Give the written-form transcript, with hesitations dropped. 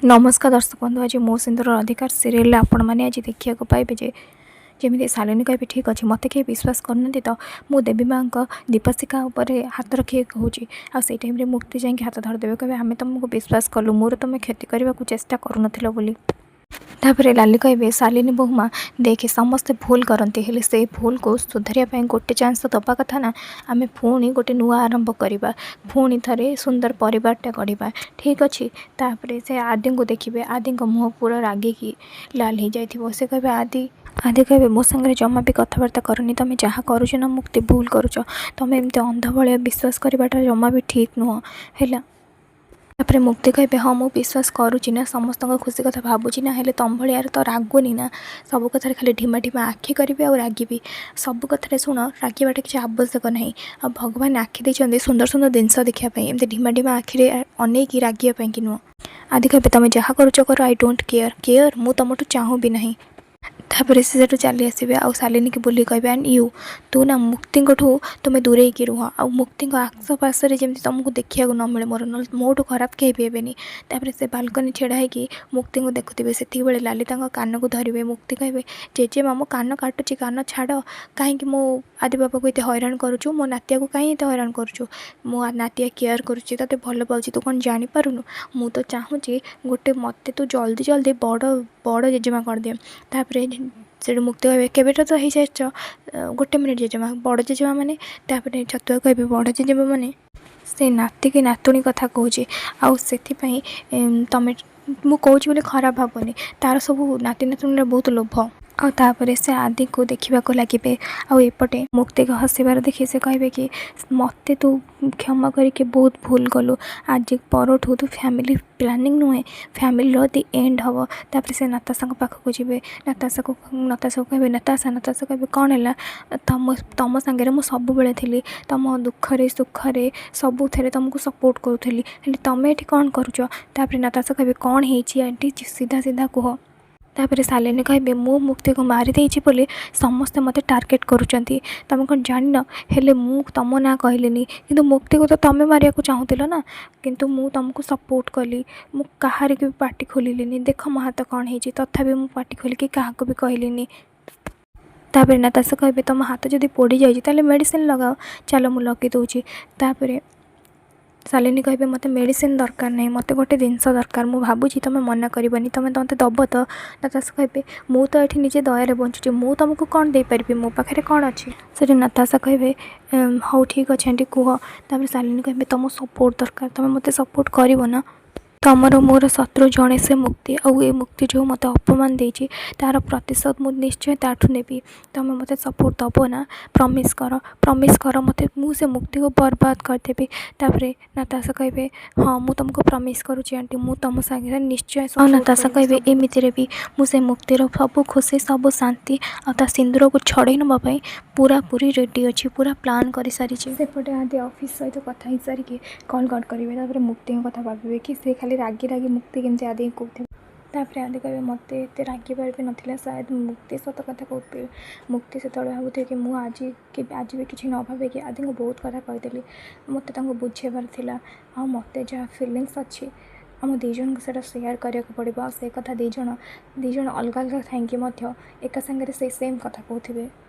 नमस्कार दर्शक बंधु। आज मो सिंधुर अधिकार सीरियल आपण मैंने आज देखा पाइबे जे जमी शालिनी कहे ठीक अच्छे मत किए विश्वास करना तो मु देवी माँ दीपशिखा हाथ रखिए कहूँ आई टाइम मुक्ति जाकि हाथ धरदेवे कहे आम तुमको विश्वास कलु मोर तुम क्षति करने को चेष्टा करूनथिल बोली। तापर लाली कहे शालिनी बहुमा देखे समस्ते भूल करती हेले से भूल को सुधारिया गोटे चांस तो दबा कथा ना। आम पुणी गोटे नुआ आरंभ करवा पुणी थे सुंदर परिवारटा गढ़ा ठीक अच्छे। तापर से आदि को देखिए आदि मुँह पूरा रागिकी लाल हो जाए से कहे आदि आदि कहे मो सांगे जमा भी कथबार्ता करनी तुम जहाँ करुच ना मुक्ति भूल करुच तुम एमती अंध भाया विश्वास करवाटा जमा भी ठीक नुह है। तापर मुक्ति कहे हाँ मुझे विश्वास करुच्ची ना समस्त खुशी कथा भावुची ना हेले तुम भाया तो रागुनी ना सब कथार खाली ढिमा ढिमा आखि करी और रागिबी सब कथार शुण रागवाटा किसी आवश्यक ना आ भगवान आखि देते सुंदर सुंदर जिनस देखापी एमती ढिमा ढिमा आखिरे अनेक रागियापाई कि नुह। आदि कहे तुम जहाँ करुच कर आई डोंट केयर केयर मु तुमठू चाहूँ भी ना। तापर से चली आसबे आ शालिनी की बोली कहे एंड यू तू ना मुक्ति तुम्हें दूरे की रुह आ मुक्ति आसपास जमी तुमको देखा न मिले मोर मोटू खराब कहीं भी हेनी। तापर से बालकनी छेड़ा है मुक्ति को देखुवे से बेले लाली कान को धरवे मुक्ति कहे जेजेमा मो कान काटुची कान छाड़ कहीं मो आदि बाबा को ये हैरान करुचु मो नातिया को कहीं हैरान करुचु मो नातिया केयर करुच्ची ते भल पाऊँ तू कौन जापारूनु मु तो चाहूँगी गोटे मत तू जल्दी जल्दी बड़ बड़ जेजेमा करदे। तापर से मुक्ति कहे केवेटा तो हो जाए गोटे मिनिट जेजेमा बड़ जेजेमा मैंने तापर छतुआ कहे बड़ जेजेमा मैंने से नाती कि नातुणी कथा कहूँ आउ से तुम मुझे बोले खराब भावनी तार सब नाती नातुणी बहुत लोभ आउे से आदि को देखा लगे आउे मुक्ति को हसबार देखी से कहे कि मत तू क्षमा करके बहुत भूल कलु आज परठू तू फैमिली प्लानिंग नुहे फैमिली दि एंड हम। तापर से नताशा पाखक जी नताशा को कहे नताशा कहे कौन है तुम सांगे मुझे सब बेले थी तुम दुखरे सुखरे सबू थे तुमको सपोर्ट करूली तुम ये कौन करुच। तापर नताशा कहे कौन है आंटी सीधा सीधा कह। तापर शालिनी कहे मु मुक्ति को मारी देइछि बोली समस्ते मते टार्गेट करुचंती तुम कौन जान हेले मु तुम ना कहलिनी किंतु मुक्ति को तो तुम मारिया को चाहूतिल ना किंतु मु तुमको सपोर्ट कली मु कहार के भी पार्टी खोलिनी देख मो हाथ कौन है तथापि मु पार्टी खोलिकी क्या भी कहलिनी। तापर नताशा कहे तुम हाथ जदि पोड़ी जाए मेडिसिन लगाओ चलो मु लगे दूची। तापर शालिनी कहे मत मेडिसिन दरकार नहीं मत गोटे जिनस दरकार मु भावुची तुम मना करनी तुम मत दब तो नताशा कहे मु तो ये निजे दयारे बंचुची मु तुमको कौन दे पारि मो पाखे कौन अच्छी से नताशा कहे हाँ ठीक अच्छे आंटी कह। तापर शालिनी कहे तुम सपोर्ट दरकार तुम मत सपोर्ट कर ना तमर मोर शत्रु जड़े से मुक्ति आउ ए मुक्ति जो मत अपमान देछि तार प्रतिशोध मु निश्चय ताठू नेबी तुम मत सपोर्ट दब ना प्रमिश कर मत मु से मुक्ति को बर्बाद करदेवी। तापर नताशा कहे हाँ मु तुमको प्रमिश करुँची आंटी मु तुम सागे निश्चय नताशा कहे एमती भी मुझे मुक्तिर सब खुशी सब शांति आ सिंदूर को छड़े नापी पूरा पूरी रेडी अच्छी पूरा प्लां कर सारी सेपटे आदि ऑफिस सहित कथा हो सारिकी कल कट करेंगे मुक्ति कथा भावे कि से खाली रागी रागी मुक्ति केमती आदि कहते। तापर आदि कहे मत एत रागबार भी नाला शायद मुक्ति सत कथा कहते मुक्ति से भावुथे कि मुझे आज भी किसी न भावे कि आदि को बहुत कथा कहीदेली मत बुझेबार थिला आ मत जहाँ फिलिंग्स अच्छी आम दुजन को सेटा सेयार करा पड़ो से कथा दुजन अलग अलग थी एका सांगे से सेम कथा कहते।